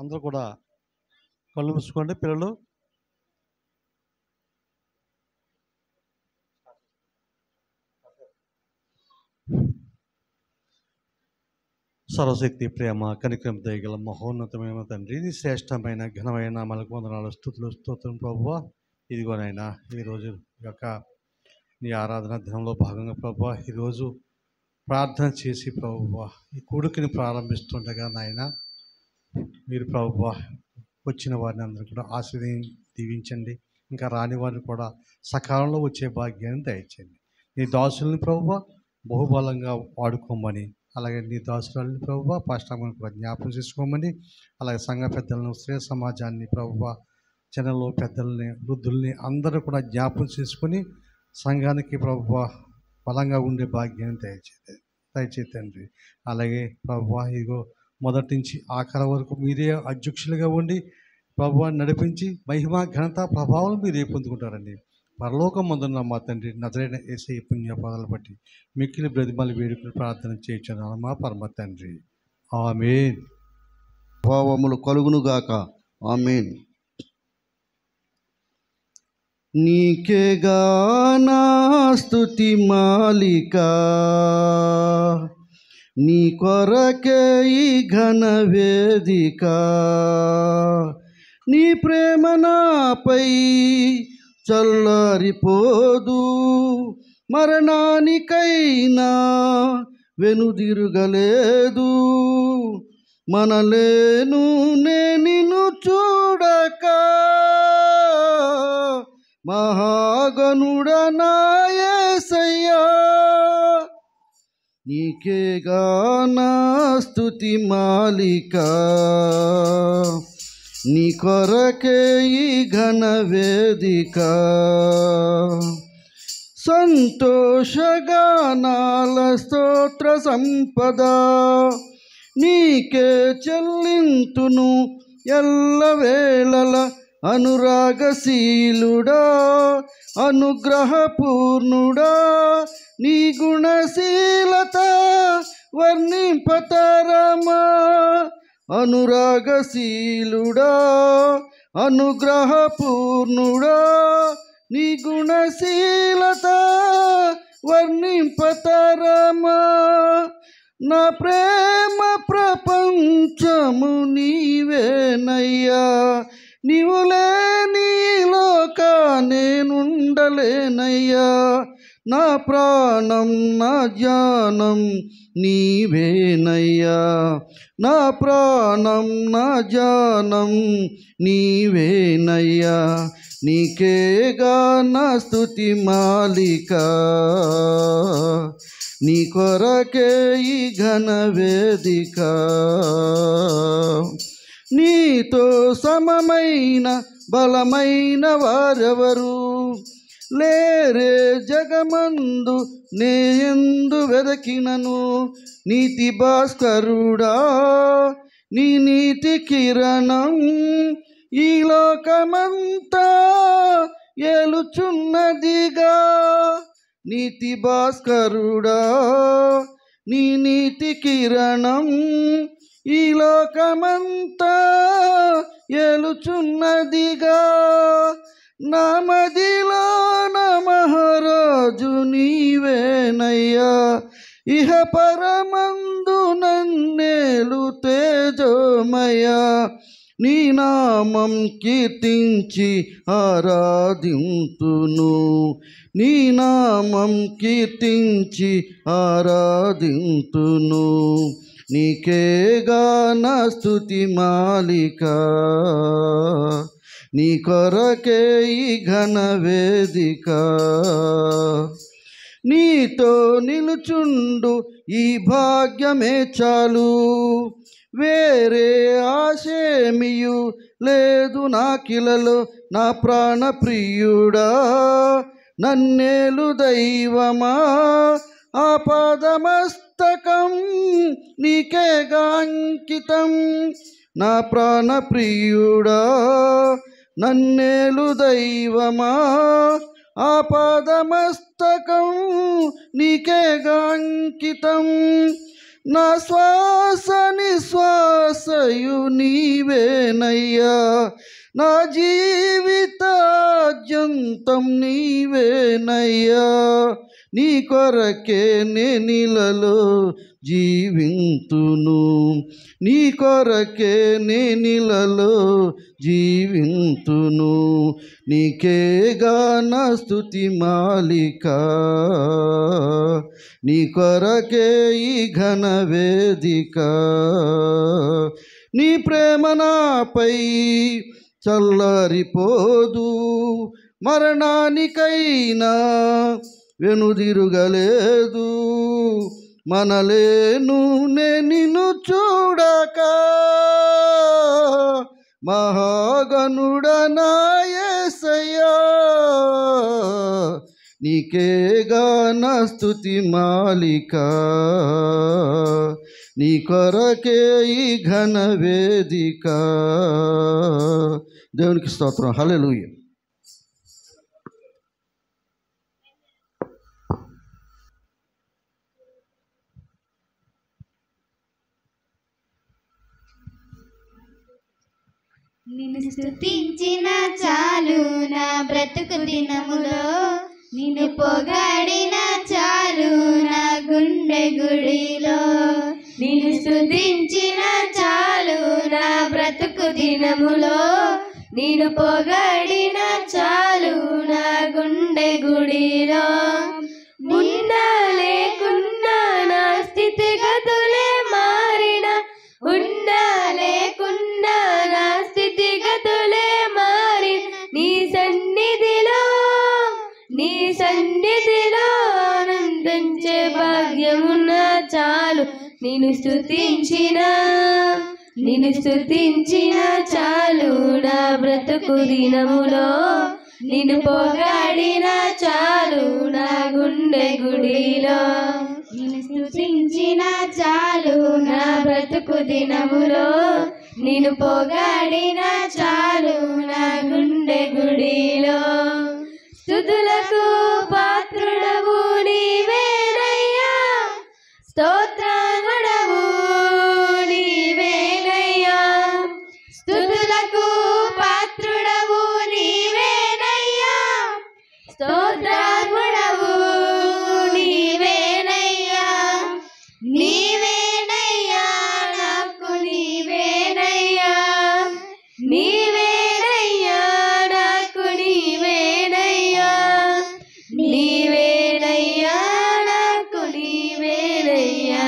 అందరూ కూడా కళ్ళు మూసుకోండి పిల్లలు. సర్వశక్తి ప్రేమ కనికరం దయగల మహోన్నతమైన తండ్రి, ఇది శ్రేష్టమైన ఘనమైన నామములకు వందనాలు, స్తుతులు, స్తోత్రం ప్రభువా. ఇదిగోనైనా ఈరోజు యొక్క నీ ఆరాధన దినంలో భాగంగా ప్రభువా, ఈరోజు ప్రార్థన చేసి ప్రభువా ఈ కూడికని ప్రారంభిస్తుండగా నాయన మీరు ప్రభువా వచ్చిన వారిని అందరూ కూడా దీవించండి. ఇంకా రాని వారిని కూడా సకాలంలో వచ్చే భాగ్యాన్ని దయచేయండి. నీ దాసుల్ని ప్రభువా బహుబలంగా వాడుకోమని, అలాగే నీ దాసురాలని ప్రభువా పాస్టర్లను కూడా జ్ఞాపకం చేసుకోమని, అలాగే సంఘ పెద్దలను, స్త్రీ సమాజాన్ని ప్రభువా జనంలో పెద్దల్ని, వృద్ధుల్ని అందరూ కూడా జ్ఞాపకం చేసుకొని సంఘానికి ప్రభువా బలంగా ఉండే భాగ్యాన్ని దయచేయండి. అలాగే ప్రభువా ఇగో మొదటి నుంచి ఆఖరి వరకు మీరే అధ్యక్షులుగా ఉండి ప్రభువాన్ని నడిపించి మహిమ ఘనత ప్రభావం మీరే పొందుకుంటారండి. పరలోకం ముందున్న మా తండ్రి నజరైన యేసయ్య పుణ్య పాదాలు బట్టి మిక్కిలి బ్రతిమలు వేడుకుని ప్రార్థన చేయించున్నాను మా పరమ తండ్రి. ఆమేన్. భావములు కలుగునుగాక. ఆమేన్. నీకేగా నా స్తుతి మాలిక, నీ కొరకే ఈ ఘన వేదిక, నీ ప్రేమ నాపై చల్లారిపోదు, మరణానికైనా వెనుదిరుగలేదు. మనలేను నిన్ను చూడక, మహాగణుడా నా యేసయ్యా, నీకేగా నా స్తుతి మాలిక, నీ కొరకే ఈ ఘన వేదిక. సంతోషగానాల స్తోత్ర సంపద నీకే చెల్లింతును ఎల్లవేళల. అనురాగశీలుడా అనుగ్రహపూర్ణుడా, నీ గుణశీలత వర్ణింపతరమా. అనురాగశీలుడా అనుగ్రహపూర్ణుడా, నీ గుణశీలత వర్ణింపతరమా. నా ప్రేమ ప్రపంచము నీవేనయ్యా, నీవు లేని లోక నేనుండలేనయ్యా. నా ప్రాణం నా ధ్యానం నీవేనయ్యా, నా ప్రాణం నా ధ్యానం నీవేనయ్యా. నీకేగా నా స్తుతి మాలిక, నీ కొరకే ఈ ఘన వేదిక. నీతో సమమైన బలమైన వారెవరు లేరే జగమందు, నేయందు వెదకినను. నీతి భాస్కరుడా నీ నీతి కిరణం ఈ లోకమంతా ఏలుచున్నదిగా. నీతి భాస్కరుడా నీ నీతి కిరణం ఈ లోకమంతా ఏలుచున్నదిగా. నా మదిలో నా మహారాజు నీవేనయ్యా, ఇహ పరమందు నన్నేలు తేజోమయ. నీ నామం కీర్తించి ఆరాధింతును, నీ నామం కీర్తించి ఆరాధింతును. నీకేగా నా స్తుతి మాలిక, నీ కొరకే ఈ ఘన వేదిక. నీతో నిలుచుండు ఈ భాగ్యమే చాలు, వేరే ఆశేమియు లేదు నాకిలలో. నా ప్రాణ ప్రియుడా నన్నేలు దైవమా, ఆపదమస్తకం నీకేగా అంకితం. నా ప్రాణ ప్రియుడా నన్నేలు దైవమా, ఆపదమస్తకం నీకేగా అంకితం. నా శ్వాస నిశ్వాసయు నీవేనయ్యా, నా జీవితాద్యంతం నీవేనయ్యా. నీ కొరకే నేనిలలో జీవింతును, నీ కొరకే నేనిలలో జీవింతును. నీకేగా నా స్తుతి మాలిక, నీ కొరకే ఈ ఘన వేదిక. నీ ప్రేమ నాపై చల్లరిపోదు, మరణానికైనా వెనుదిరుగలేదు. మనలేను నిన్ను చూడక, మహాగణుడనా యేసయ్యా. నీకేగా నా స్తుతి మాలిక, నీ కొరకే ఈ ఘన వేదిక. దేవునికి స్తోత్రం. హల్లెలూయా. నిన్ను స్తుతించిన చాలు నా బ్రతుకు దినములో, నిన్ను పొగాడిన చాలు నా గుండె గుడిలో. నిన్ను స్తుతించిన చాలు నా బ్రతుకు దినములో, నిన్ను పొగాడిన చాలు నా గుండె గుడిలో. ఉన్నా లేకున్నా నా స్థితిగతులే మారిన, ఉన్నా లేకున్నా నా స్థితిగతులే మారి, నీ సన్నిధిలో ఆనందించే భాగ్యమున్న చాలు. నిన్ను స్తుతించిన చాలు నా బ్రతుకు దినములో, నిన్ను పొగాడిన చాలు నా గుండె గుడిలో. నిన్ను స్తుతించిన చాలు నా బ్రతుకు దినములో, నిన్ను పొగాడిన చాలు నా గుండె గుడిలో. స్తుతులకు పాత్రుడవు నీవేనయ్యా, స్తోత్రార్హుడవు నీవేనయ్యా. స్తుతులకు పాత్రుడవు నీవేనయ్యా, స్తోత్రార్హుడవు నీవేనయ్యా. నీవేనయ్యా నాకు నీవేనయ్యా, నీవేనయ్యా నాకు నీవేనయ్యా, నీవేనయ్యా నాకు నీవేనయ్యా,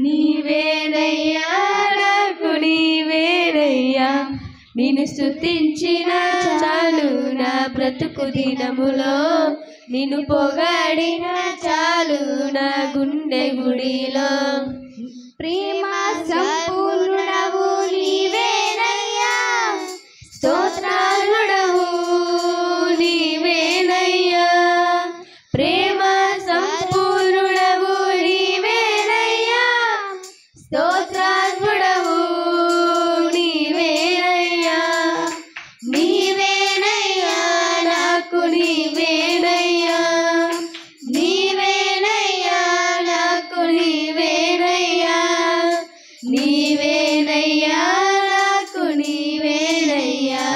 నీవేనయ్యా నాకు నీవేనయ్యా. నిన్ను స్తుతించిన చాలు నా బ్రతుకు దినములో, నిన్ను పొగాడిన చాలు నా గుండె గుడిలో. ప్రేమ సంపూర్ణుడవు నీవేనయ్యా, స్తోత్రార్హుడవు నీవేనయ్యా. ప్రేమ సంపూర్ణుడవు నీవేనయ్యా, స్తోత్రార్హుడవు నీవేనయ్యా. నీవేనయ్యా నాకు నీవేనయ్యా, నీవేనయ్యా నాకు నీవేనయ్యా, నీవేనయ్యా నాకు నీవేనయ్యా,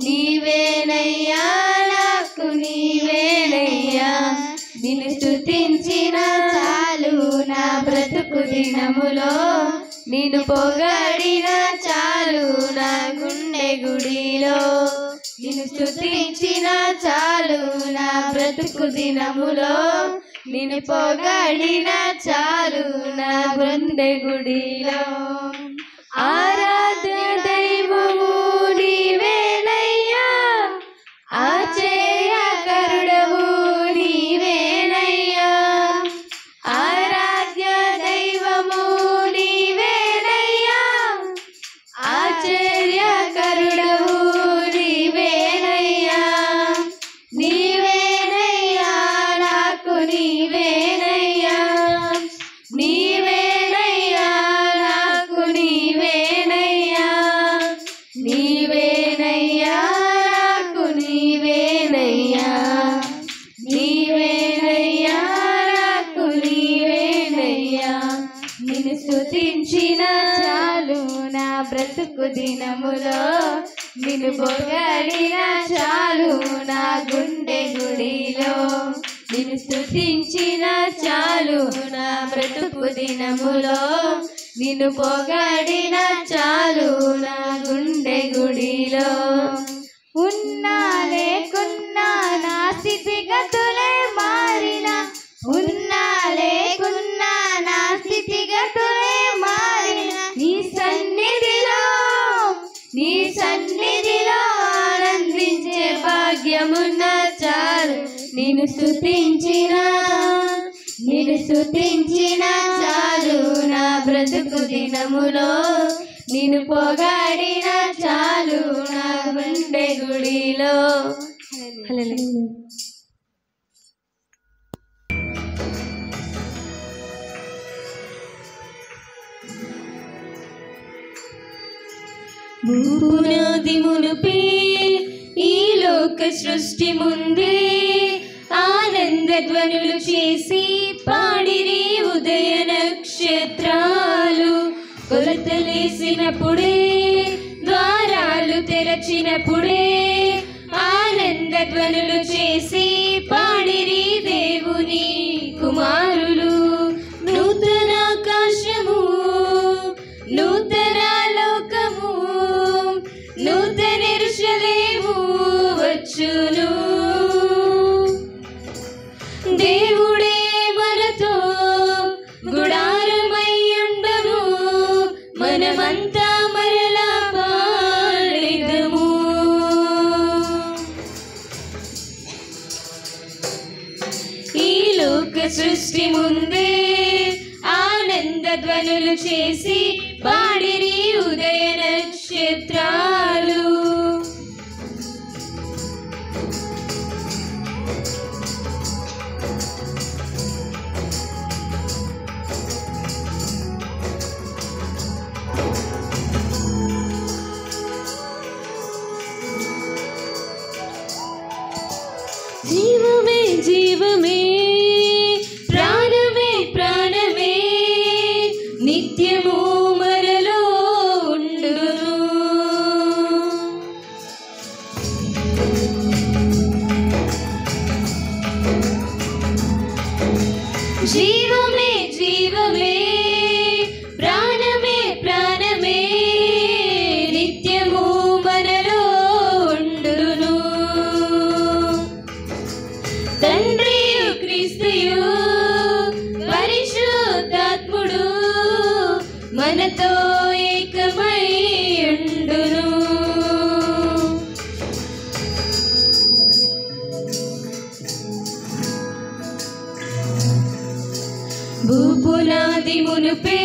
నీవేనయ్యా నాకు నీవేనయ్యా. నిన్ను స్తుతించిన చాలు నా బ్రతుకు దినములో, నిన్ను పొగాడిన చాలు నా గుండె గుడిలో. నిన్ను స్తుతించిన చాలు నా బ్రతుకు దినములో, నిన్ను పొగాడిన చాలు నా గుండె గుడిలో. ఆరాధ్య దైవము నీవేనయ్యా, ఆశ్చర్యకరుడవు నీవేనయ్యా. ఆరాధ్య దైవము నీవేనయ్యా, ఆశ్చర్యకరుడవు నీవేనయ్యా. నీవేనయ్యా నాకు నీవేనయ్యా, నీవేనయ్యా నాకు నీవేనయ్యా, బ్రతుకు దినములో నిన్ను పొగడిన చాలు నా గుండె గుడిలో నిన్ను స్తుతించిన చాలు నా బ్రతుకు దినములో నిన్ను పొగడిన చాలు నా గుండె గుడిలో ఉన్నా లేకున్నా నా స్థితిగతులే మారిన ఉన్నా లేకున్నా నా స్థితిగతులే మారిన నీ సన్నిధిలో ఆనందించే భాగ్యమున్న చాలు నిన్ను స్తుతించిన చాలు నా బ్రతుకు దినములో నిన్ను పొగాడిన చాలు నా గుండె గుడిలో. భూపునాది మునుపే ఈ లోక సృష్టి ముందే ఆనంద ధ్వనులు చేసి పాడిరి ఉదయ నక్షత్రాలు కొలతలేసినప్పుడే ద్వారాలు తెరచినప్పుడే ఆనంద ధ్వనులు చేసి పాడిరి దేవుని కుమారులు. నూతన ఆకాశము నూతన లోకము నూతన యెరూషలేము వచ్చును. దేవుడే మనతో గుడారమై ఉండను మనమంతా మరలా పాడెదము. ఈ లోక సృష్టి ముందే ఆనంద ధ్వనులు చేసి పాడిరి ఉదయ నక్షత్రాలు. జీవమే జీవమే ప్రాణమే ప్రాణమే నిత్యము మరలో ఉండును. జీవమే జీవమే ప్రాణమే ప్రాణమే నిత్యము మనలో ఉండును. తండ్రియు క్రీస్తుయు పరిశుద్ధాత్ముడు మనతో ఏకమై ఉండును. భూపునాది మునుపే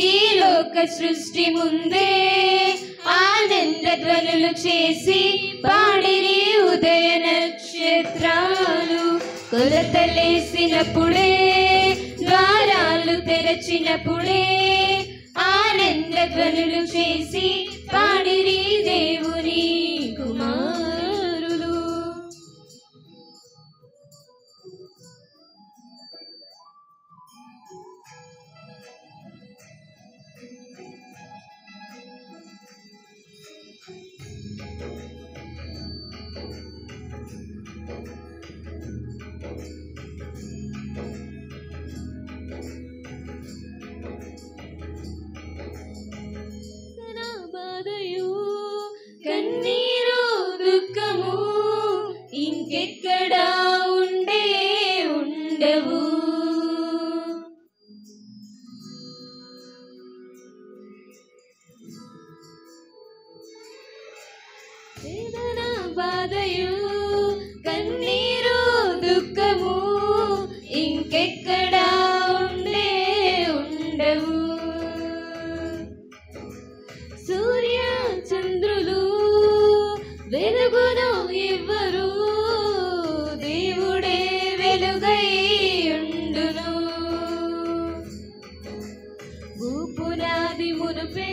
ఈ లోక సృష్టి ముందే ఆనంద ధ్వనులు చేసి పాడిరి ఉదయ నక్షత్రాలు కొలతలేసినప్పుడే ద్వారాలు తెరచినప్పుడే ఆనంద ధ్వనులు చేసి పాడిరి దేవుని కుమారులు. బాధయు కన్నీరు దుఃఖము ఇంకెక్కడా ఉండవు. వేదన బాధయు కన్నీరు దుఃఖము ఇంకెక్కడా ఉండవు. సూర్య చంద్రులు వెలుగును ఇవ్వరు దేవుడే వెలుగై ఉండును. భూపునాది మునుపే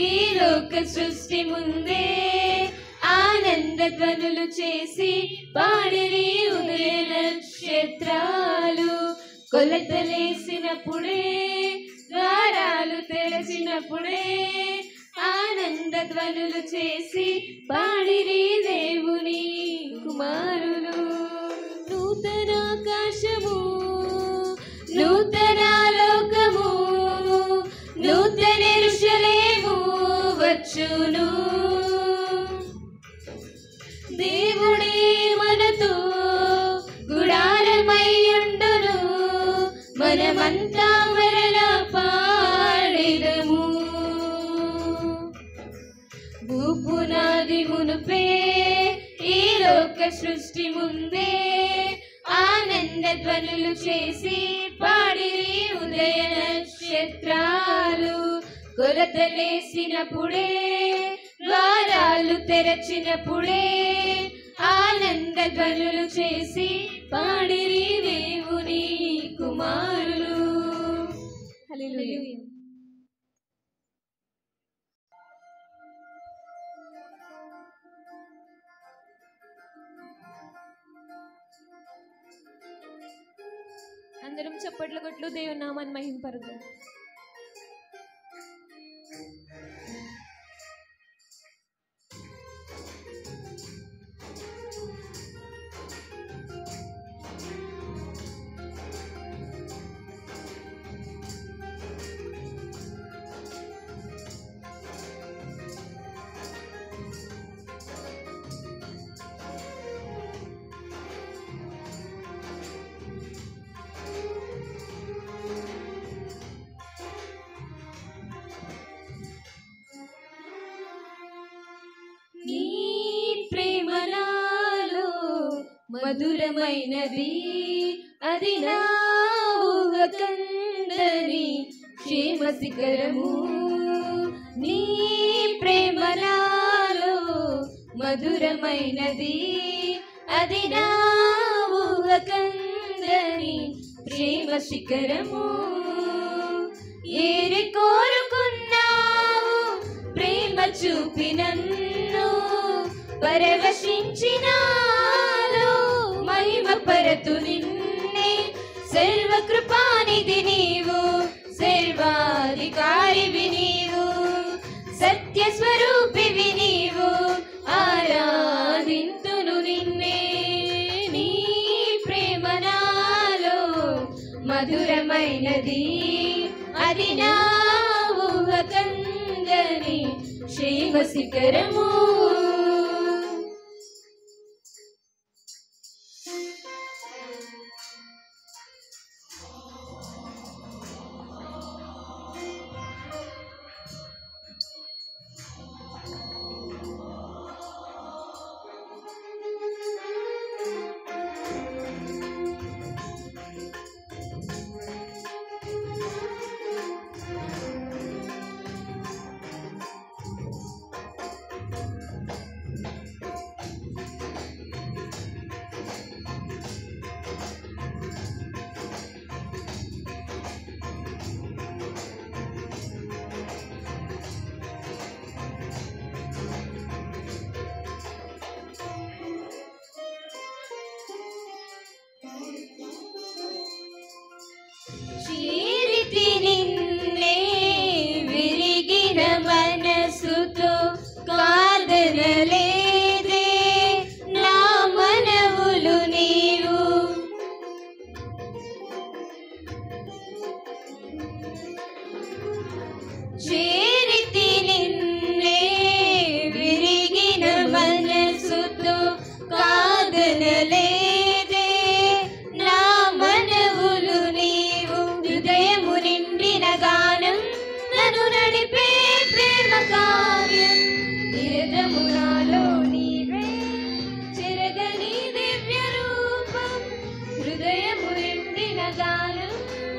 ఈ లోక సృష్టి ముందే ఆనంద ధ్వనులు చేసి పాడిరి ఉదయ నక్షత్రాలు కొలతలేసినప్పుడే ద్వారాలు తెరచినప్పుడే ఆనంద ధ్వనులు చేసి పాడిరి దేవుని కుమారులు. నూతన ఆకాశము నూతన లోకము నూతన యెరూషలేము వచ్చును. దేవుడే మనతో గుడారమయ్యుండును, మనమంతా మరలా పాడెదము. భూపునాది మునుపే ఈ లోక సృష్టి ముందే ఆనంద ధ్వనులు చేసి పాడిరి ఉదయ నక్షత్రాలు. కొలతలేసినప్పుడే ద్వారాలు తెరచినప్పుడే ఆనంద ధ్వనులు చేసి పాడిరి దేవుని కుమారులు. హల్లెలూయా. అందరం చప్పట్లు కొట్లు దేవుని నామాన్ని మహింపరుద్దాం. నీ ప్రేమ నాలో మధురమైనది, అది నా ఊహకందని క్షేమ శిఖరము. నీ ప్రేమ నాలో మధురమైనది, అది నా ఊహకందని ప్రేమ శిఖరము. ఏరి కోరుకున్నావు ప్రేమ చూపి నన్ను, పరవశించినాను మహిమ పరతు నిన్నే. సర్వకృపానిధి నీవు, సర్వాధికారివి నీవు, సత్య స్వరూపివి నీవు, ఆరాధింతును నిన్నే. నీ ప్రేమ నాలో మధురమైనది, అది నా ఊహకందని క్షేమ శిఖరము. చీరితి నిన్నే విరిగిన మనసుతో కాదనలేదే నా మనవులు నీవు. చీరితి నిన్నే విరిగిన మనసుతో కాదనలేదే నా మనవులు నీవు. హృదయము నిండిన గానం నన్ను నడిపే ప్రేమ కార్యం, నిరతము నాలో నీవే చెరగని దివ్య రూపం. హృదయము నిండిన గానం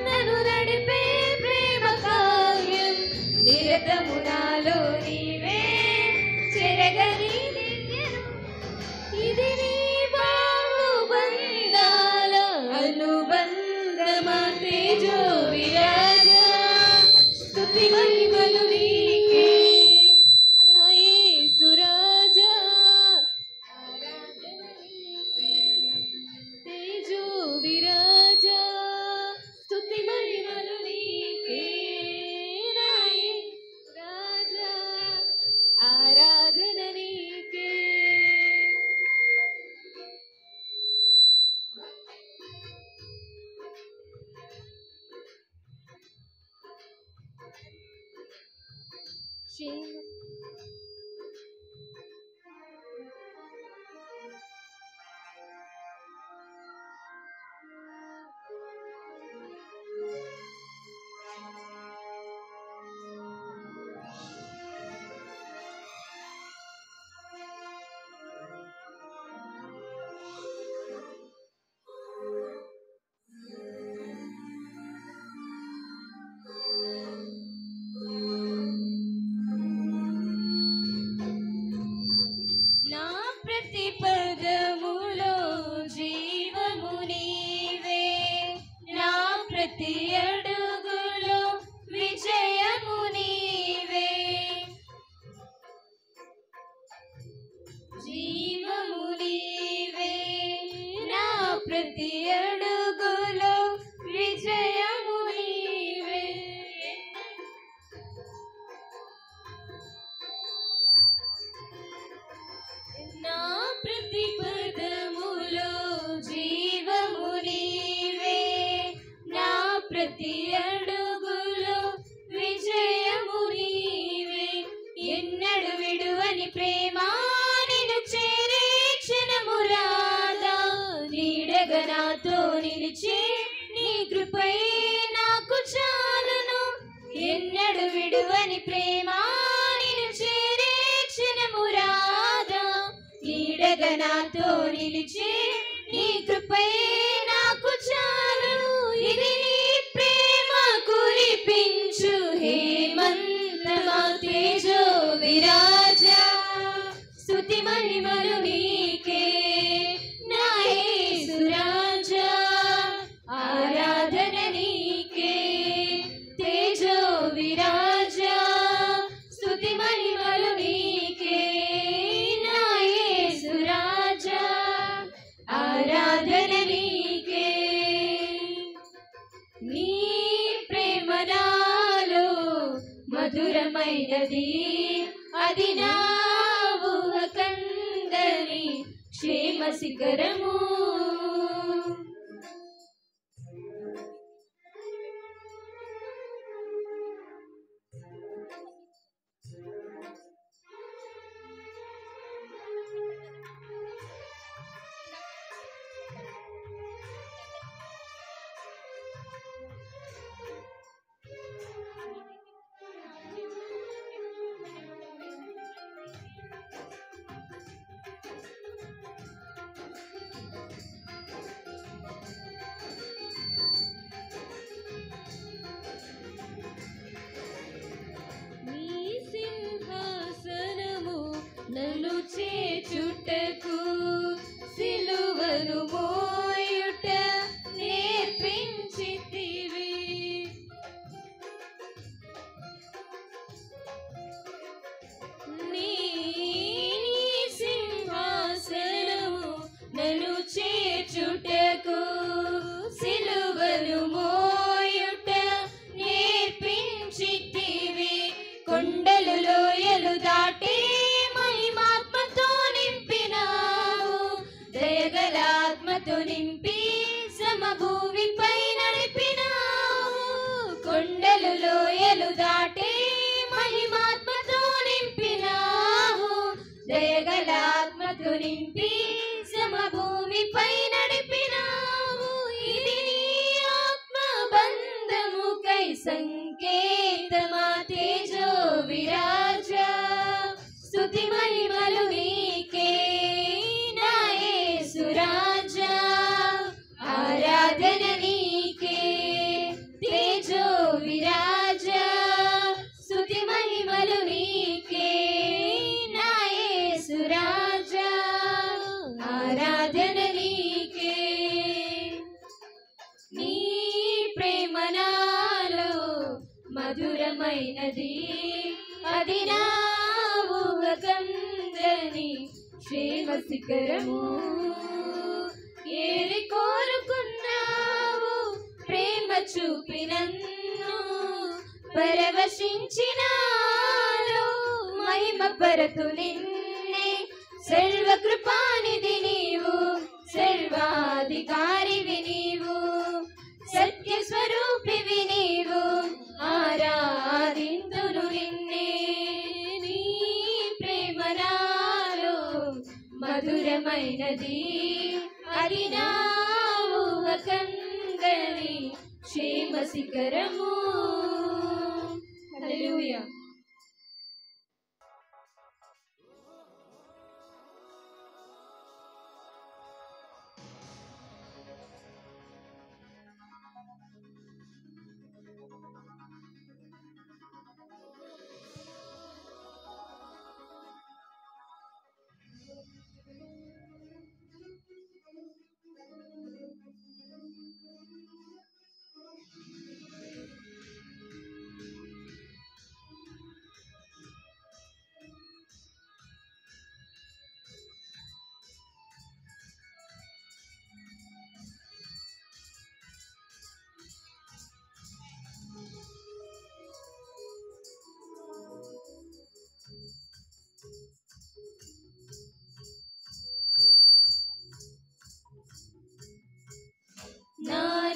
నన్ను నడిపే ప్రేమ కార్యం, నిరతము నాలో నీవే చెరగని దివ్య రూపం. ఇది నీ బాహు ప్రతి అడుగులో విజయము నీవే, జీవము నీవే, నా ప్రతి అడుగులో విజయము నీవే. నా ప్రతి పదములో జీవము నీవే, నా ప్రతి అడుగులో విజయము నీవే. ఎన్నడు విడువని ప్రేమ నిన్ను చేరే క్షణము రాదా, నీడగా నాతో నిలిచి నీ కృపై నాకు చాలును. ఎన్నడు విడువని ప్రేమ నిన్ను చేరే క్షణము రాదా, నీడగా నాతో నిలిచి నీ కృపై నాకు చాలును. ఇది నీ ప్రేమ కురిపించు హేమంతమా తేజో విరాజా, స్తుతి మహిమలు నీకే నా యేసు రాజా, ఆరాధన నీకే తేజో విరాజా, స్తుతి మహిమలు నీకే నా యేసు రాజా, ఆరాధన నీకే. నీ ప్రేమ నాలో మధురమైనది, అది నా ఊహకందని క్షేమ శిఖరము. నీ సింహాసనము నన్ను చేచుటకు, సిలువను మోయుట నేర్పించితివి. నీ సింహాసనము నన్ను చేచుటకు, సిలువను మోయుట నేర్పించితివి. కొండలు లోయలు దాటి మహిమాత్మతో నింపినావు, దయగల ఆత్మతో నింపి సమభూమిపై నడిపినావు. కొండలు లోయలు దాటి మహిమాత్మతో నింపినావు, దయగల ఆత్మతో నింపి సమభూమిపై నడిపినావు. ఇది నీ ఆత్మ బంధముకై సంకేతమా తేజో విరాజా, స్తుతి మహిమలు నీకే నా యేసు రాజా, ఆరాధన నీకే తేజో విరాజా, స్తుతి మహిమలు నీకే నా యేసు రాజా, ఆరాధన నీకే. నీ ప్రేమ నాలో మధురమైనది, అది నా ఊహకందని క్షేమ శిఖరము. ఏరి కోరుకున్నావు ప్రేమ చూపి నన్ను, పరవశించినాలో మహిమ పరతు నిన్నే. సర్వకృపానిధి నీవు, సర్వాధికారివి నీవు, సత్య స్వరూపివి నీవు, ఆరాధింతును నిన్నే. నీ ప్రేమ నాలో మధురమైనది, అది నా ఊహకందని క్షేమ శిఖరము. హల్లెలూయా.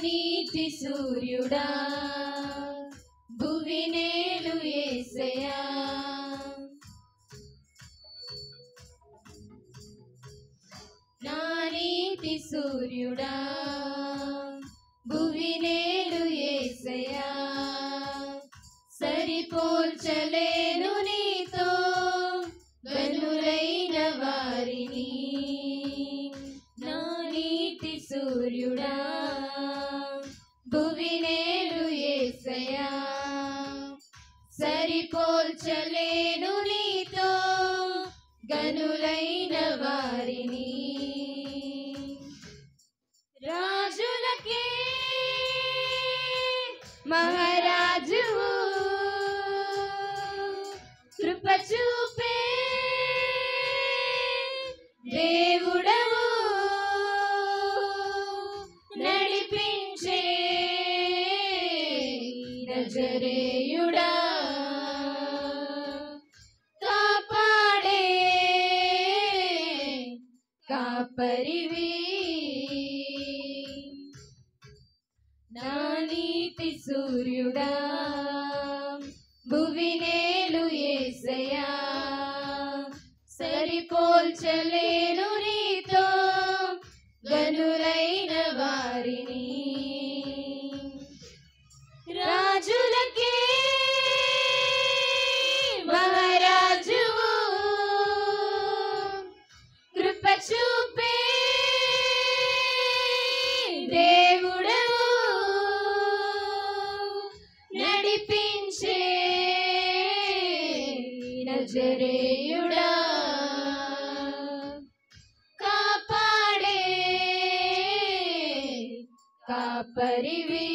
నీతి సూర్యుడా భువినేలు యేసయ్యా నా నీతి సూర్యుడా భువినేలు యేసయ్యా సరిపోల్చలేను నీతో గనులైన వారిని నా నీతి సూర్యుడా భువినేలు యేసయ్యా సరిపోల్చలేను నీతో గనులైన వారిని రాజులకే మహారాజువు కృప చూపే దేవుడవు నడిపించే నజరేయుడా కాపాడే కాపరివి నా నీతి సూర్యుడా భువినేలు యేసయ్యా సరిపోల్చలేను నీతో గనులైన వారిని రాజులకే మహారాజువు కృప చూపే దేవుడవు నడిపించే నజరేయుడా కాపాడే కాపరివి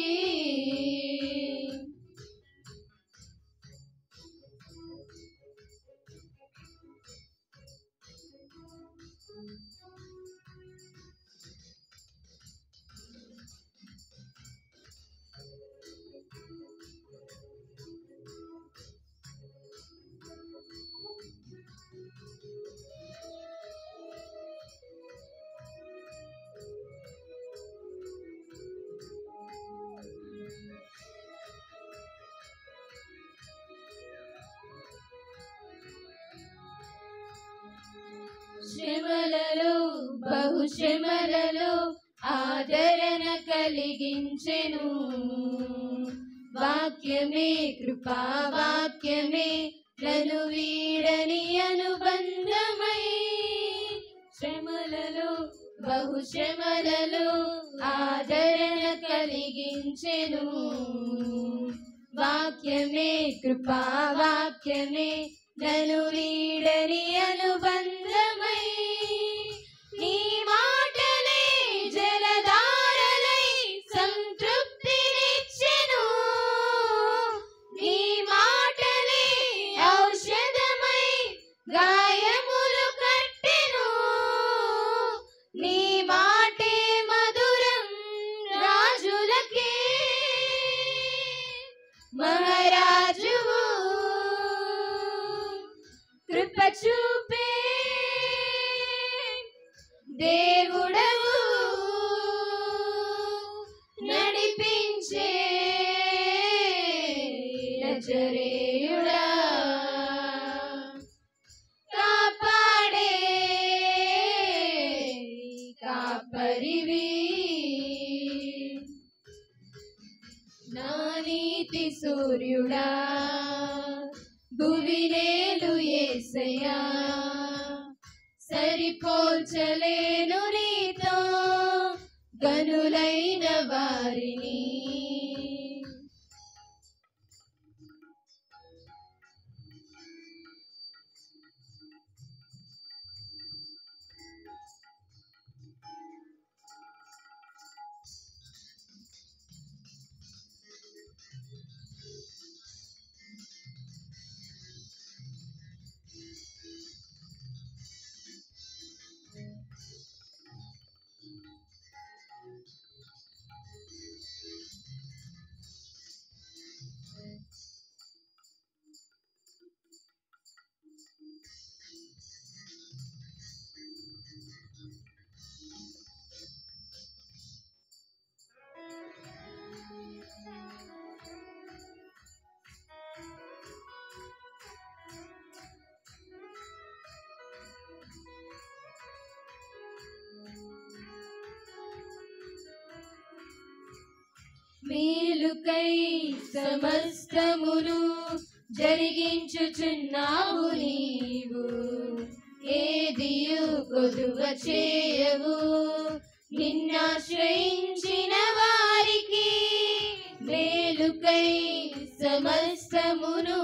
శ్రమలలో బహుశ్రమలలో ఆదరణ కలిగించెను వాక్యమే కృపా వాక్యమే నన్ను వీడని అనుబంధమై శ్రమలలో బహుశ్రమలలో ఆదరణ కలిగించెను వాక్యమే కృపా వాక్యమే నన్ను వీడని అనుబంధమై నీ మాటలే జలధారలై సంతృప్తినిచ్చెను నీ మాటలే ఔషధమై గాయములు కట్టెను నీ మాటే మధురం రాజులకే మహారాజువు కృప చూపే దేవుడవు నడిపించే నజరేయుడా కాపాడే కాపరివి నా నీతి సూర్యుడా భువినేలు యేసయ్యా సరిపోల్చలేను నీతో గనులైన వారిని మేలుకై సమస్తమును జరిగించుచున్నావు నీవు, ఏదియు కొదువ చేయవు నిన్నాశ్రయించిన వారికి. మేలుకై సమస్తమును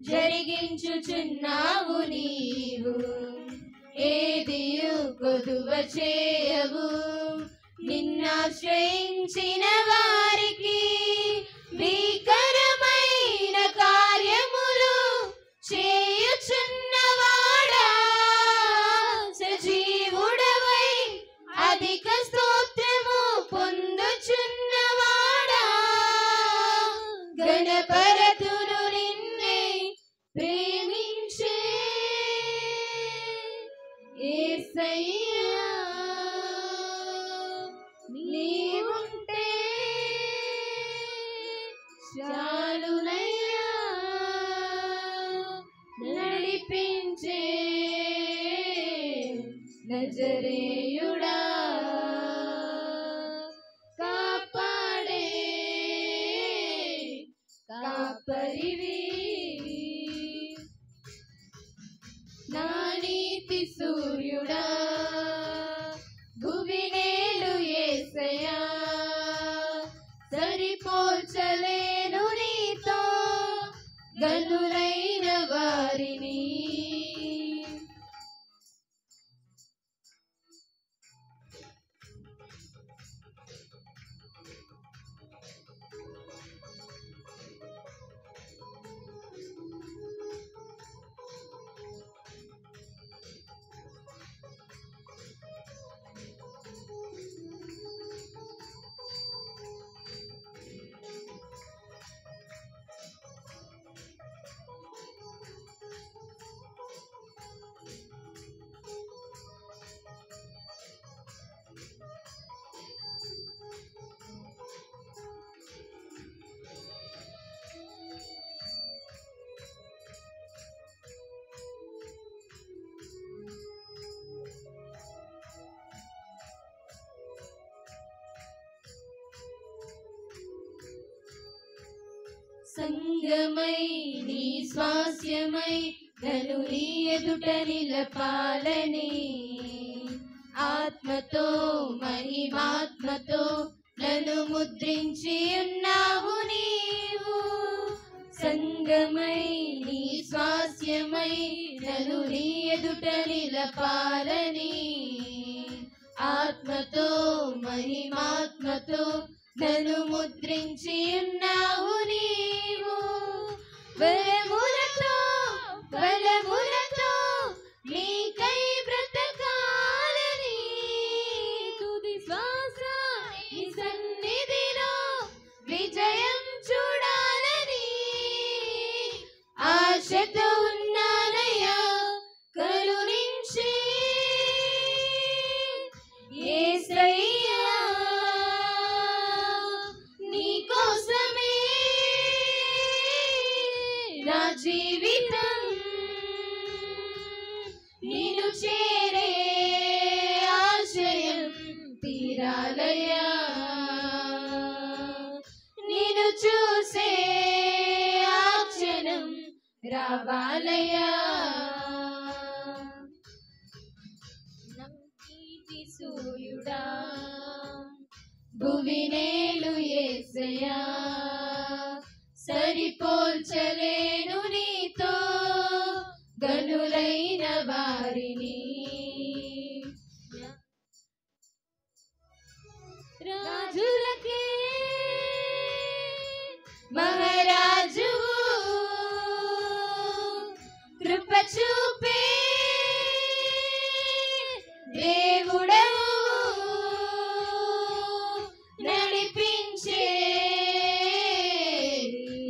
జరిగించుచున్నావు నీవు, ఏదియు కొదువ చేయవు నిన్నాశ్రయించిన వారికి. భీకరమైన కార్యములు చేయుచున్నవాడా, సజీవుడవై అధిక స్తోత్రము పొందుచున్నవాడా, గణపరతును నిన్నే ప్రేమించే యేసయ్యా. నీవుంటే చాలునయ్యా, నడిపించే నజరేయుడా, కాపాడే కాపరివి. నా నీతి సూర్యుడా, భువినేలు యేసయ్యా, సరిపోల్చలేను నీతో గనులైన వారిని. సంగమై నీ స్వాస్యమై నన్ను నీ ఎదుట నిలపాలని, ఆత్మతో మహిమాత్మతో నన్ను ముద్రించి ఉన్నావు నీవు. సంగమై నీ స్వాస్యమై నన్ను నీ ఎదుట నిలపాలని, ఆత్మతో మహిమాత్మతో నన్ను ముద్రించి ఉన్నావు నీవు. వరములతో బలములతో నీకై బ్రతకాలని, తుది శ్వాస నీ సన్నిధిలో విజయం చూడాలని ఆశతో ఉన్నానయ్యా, కరుణించి యేసయ్యా. నీకోసమే నా జీవితం, నిన్ను చేరే ఆశయం తీరాలయ్యా, నిన్ను చూసే ఆ క్షణం రావాలయ్యా. నీతి సూర్యుడా, భువినేలు యేసయ్యా, సరిపోల్చలేను నీతో గనులైన వారిని. రాజులకే మహారాజు కృప చూపే దేవుడవు, నడిపించే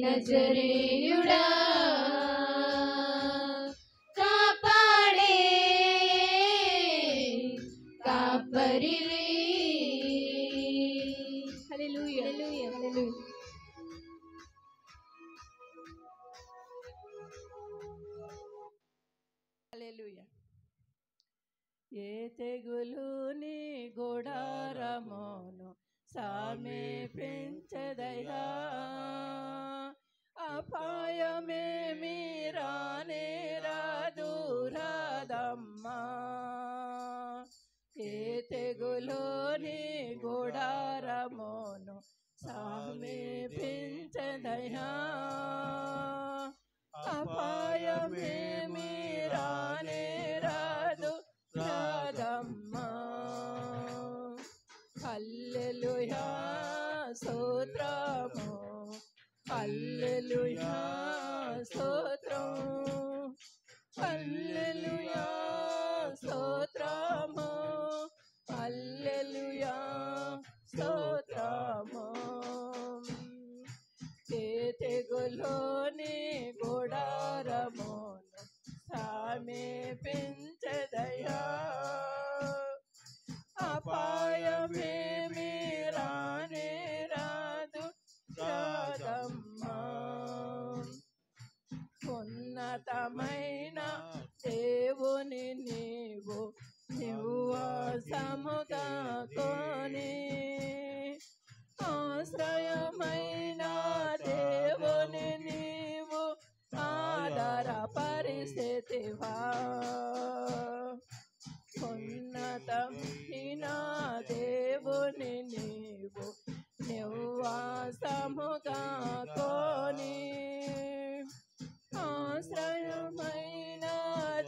నజరేయుడా, కాపాడే కాపరివి. హల్లెలూయా, హల్లెలూయా, హల్లెలూయా. హల్లెలూయా. ఏ తెగులు నీ గుడారమును సమీపించద నీ గుడారమును సమీపించదయా అపాయమేమి రానే రాదు రాదమ్మా హల్లెలూయా స్తోత్రము హల్లెలూయా స్తోత్రం హల్లెలూయా స్తోత్రము హల్లెలూయా స్తోత్రము తెగులోని గుడారమును సమీపించదయా అపాయమేమి రానే రాదు రాదమ్మా ఉన్నతమైన దేవుని నీవు నివాసముగా కొని ఆశ్రయమైన దేవుని నీవు ఆధార పరిస్థితివా ఉన్నతమైన దేవుని నీవు నివాసముగా కొని ఆశ్రయమైన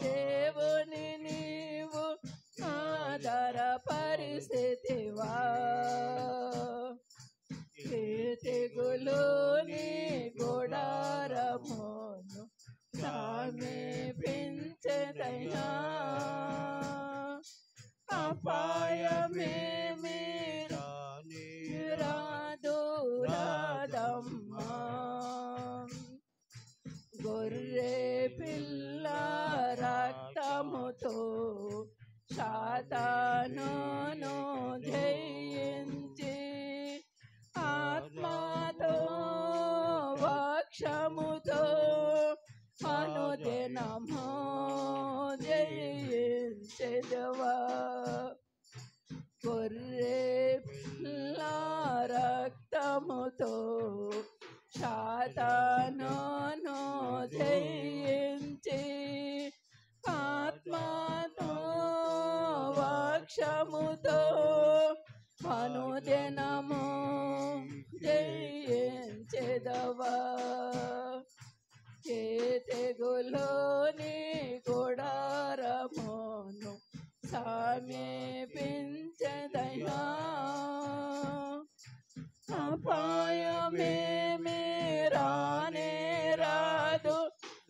దేవుని నీవు ఆధార పరిస్థితివా తెగులోని గుడారమును సమీపించదయా అపాయమేమి రాదు రాదమ్మా గొర్రె పిల్ల రక్తముతో సాతానును జయించి ఆత్మతో వక్షముతో అనుదినము జయించెదవా గొర్రె పిల్ల రక్తముతో సాతానును జయించి ఆత్మతో వక్షముతో అనుదినము జయించెదవా తెగులోని గుడారమును సమీపించదయా అపాయమేమి రానే రాదు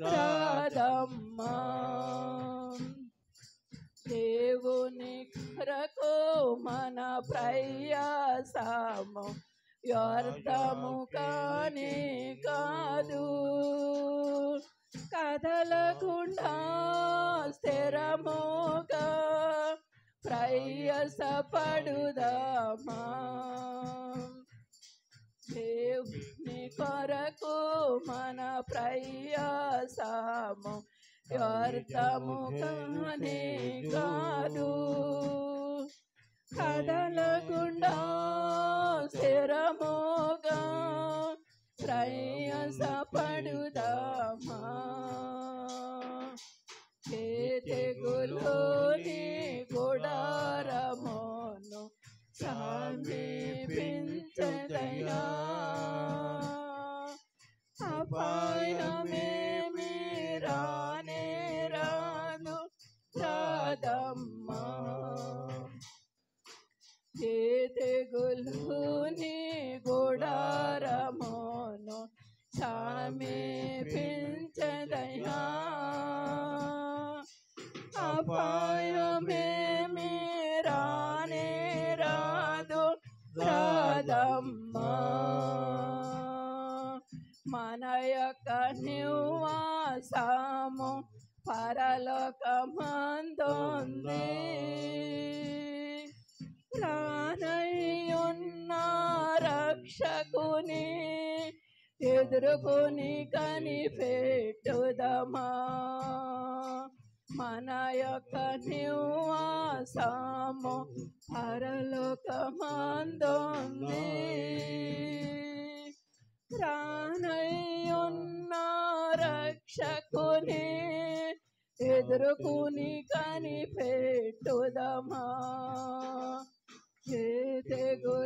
రాదమ్మా దేవుని కొరకు మన ప్రయాసము వ్యర్థము కాని కాదు కదలకుండా స్థిరముగా ప్రయాసపడుదామా దేవుని కొరకు మన ప్రయాసము వ్యర్థము కాని కాదు కదలకుండా స్థిరముగా ప్రయాసపడుదామా తెగులోని గుడారమును సమీపించదయా అపాయమేమి రానే రాదు రాదమ్మా తెగులోని గుడారమును సమీపించదయా అపాయమేమి రానే రాదు రాదమ్మా మన యొక్క నివాసము పరలోకమందుంది ప్రాణయున్న రక్షకుని ఎదుర్కొని కనిపెట్టుదమా మన యొక్క నివాసము పరలోకమందుంది ప్రాణయున్న రక్షకుని ఎదుర్కొని కనిపెట్టుదమా తెగులు